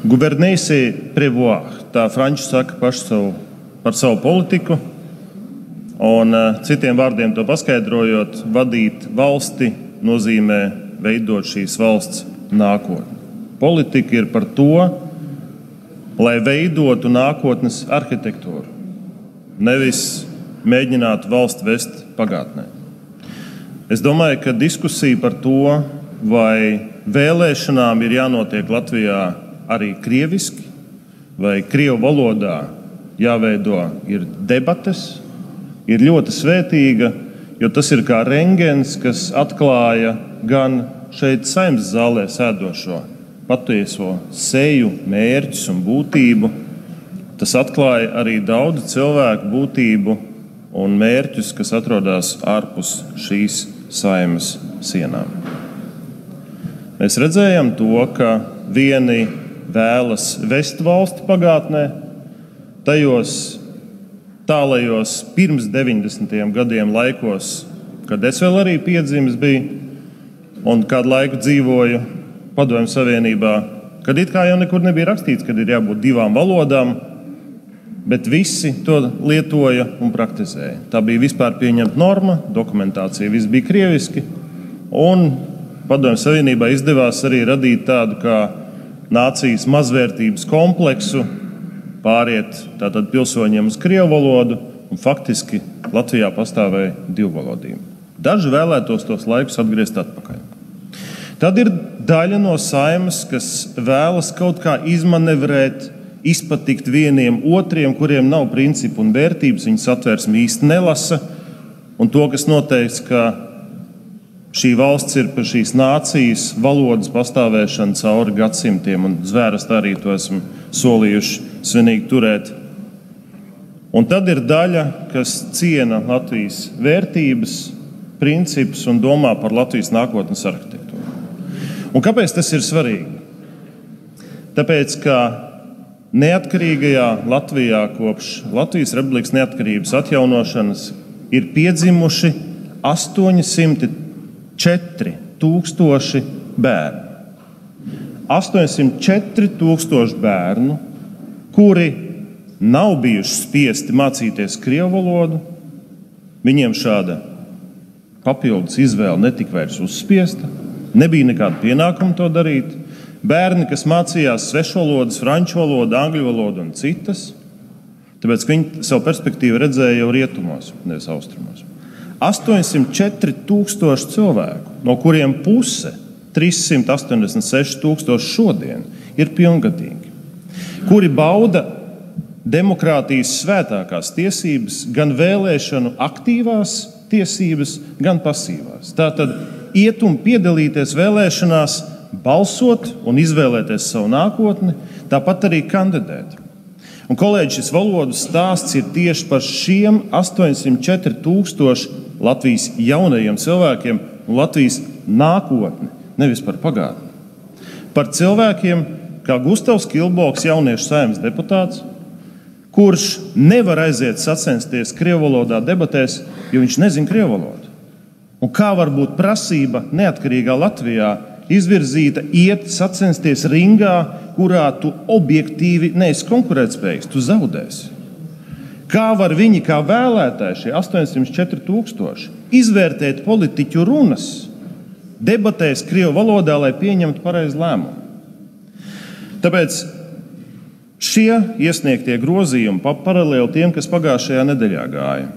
Gouverner, c'est prévoir. Tā franči saka paši par savu politiku. Un citiem vārdiem to paskaidrojot, vadīt valsti nozīmē veidot šīs valsts nākotni. Politika ir par to, lai veidotu nākotnes arhitektūru, nevis mēģinātu valsti vest pagātnē. Es domāju, ka diskusija par to, vai vēlēšanām ir jānotiek Latvijā arī krieviski, vai krievu valodā jāveido ir debates, ir ļoti svētīga, jo tas ir kā rengens, kas atklāja gan šeit Saeimas zālē sēdošo patieso seju, mērķus un būtību. Tas atklāja arī daudzu cilvēku būtību un mērķus, kas atrodas ārpus šīs Saeimas sienām. Mēs redzējām to, ka vieni vēlas vest valsti pagātnē, tajos tālajos pirms 90. gadiem laikos, kad es vēl arī piedzimis biju un kādu laiku dzīvoju Padomju Savienībā, kad it kā jau nekur nebija rakstīts, kad ir jābūt divām valodām, bet visi to lietoja un praktizēja. Tā bija vispār pieņemta norma, dokumentācija viss bija krieviski, un Padomju Savienībā izdevās arī radīt tādu kā nācijas mazvērtības kompleksu, pāriet tātad pilsoņiem uz krievu valodu, un faktiski Latvijā pastāvēja divvalodība. Daži vēlētos tos laikus atgriezt atpakaļ. Tad ir daļa no Saeimas, kas vēlas kaut kā izmanevrēt, izpatikt vieniem otriem, kuriem nav principu un vērtības, viņas satversmi īsti nelasa, un to, kas noteikts, ka šī valsts ir par šīs nācijas valodas pastāvēšanu cauri gadsimtiem, un zvērst arī to esam solījuši svinīgi turēt. Un tad ir daļa, kas ciena Latvijas vērtības, principus un domā par Latvijas nākotnes arhitektūru. Un kāpēc tas ir svarīgi? Tāpēc, ka neatkarīgajā Latvijā kopš Latvijas Republikas neatkarības atjaunošanas ir piedzimuši 804,000 bērnu. 804,000 bērnu, kuri nav bijuši spiesti mācīties krievu valodu, viņiem šāda papildus izvēle netika vairs uzspiesta, nebija nekāda pienākuma to darīt. Bērni, kas mācījās svešvalodas, franču valodu, angļu valodu un citas, tāpēc viņi savu perspektīvu redzēja jau rietumos, nevis austrumos. 804,000 cilvēku, no kuriem puse 386,000 šodien ir pilngadīgi, kuri bauda demokrātijas svētākās tiesības, gan vēlēšanu aktīvās tiesības, gan pasīvās. Tātad iet un piedalīties vēlēšanās, balsot un izvēlēties savu nākotni, tāpat arī kandidēt. Un, kolēģi, šis valodu stāsts ir tieši par šiem 804,000 Latvijas jaunajiem cilvēkiem un Latvijas nākotni, nevis par pagātni. Par cilvēkiem kā Gustavs Kilboks, jauniešu Saeimas deputāts, kurš nevar aiziet sacensties krievu valodā debatēs, jo viņš nezina krievu valodu. Un kā var būt prasība neatkarīgā Latvijā izvirzīta iet sacensties ringā, kurā tu objektīvi neesi konkurētspējīgs, tu zaudēsi? Kā var viņi, kā vēlētāji, šie 804,000, izvērtēt politiķu runas, debatēs krievu valodā, lai pieņemtu pareizu lēmumu? Tāpēc šie iesniegtie grozījumi, paralēli tiem, kas pagājušajā nedēļā gāja,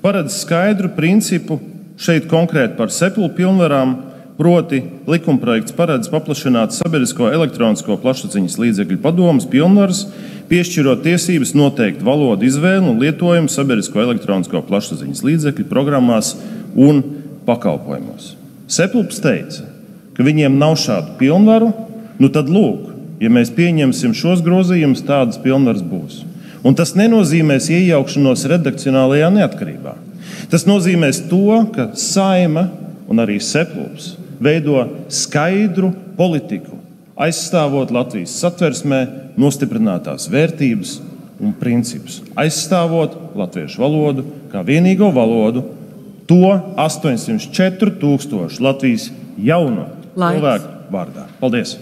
paredz skaidru principu šeit konkrēti par sepulu pilnvarām, proti likumprojekts paredz paplašināt sabiedrisko elektronisko plašsaziņas līdzekļu padomes pilnvaras, piešķirot tiesības noteikt valodu izvēli un lietojumu sabiedrisko elektronisko plašsaziņas līdzekļu programmās un pakalpojumos. Sepulps teica, ka viņiem nav šādu pilnvaru, nu tad lūk, ja mēs pieņemsim šos grozījumus, tādas pilnvaras būs. Un tas nenozīmēs iejaukšanos redakcionālajā neatkarībā. Tas nozīmēs to, ka Saeima un arī Sepulps veido skaidru politiku, aizstāvot Latvijas satversmē nostiprinātās vērtības un principus, aizstāvot latviešu valodu kā vienīgo valodu, to 804,000 Latvijas jauno cilvēku vārdā. Paldies!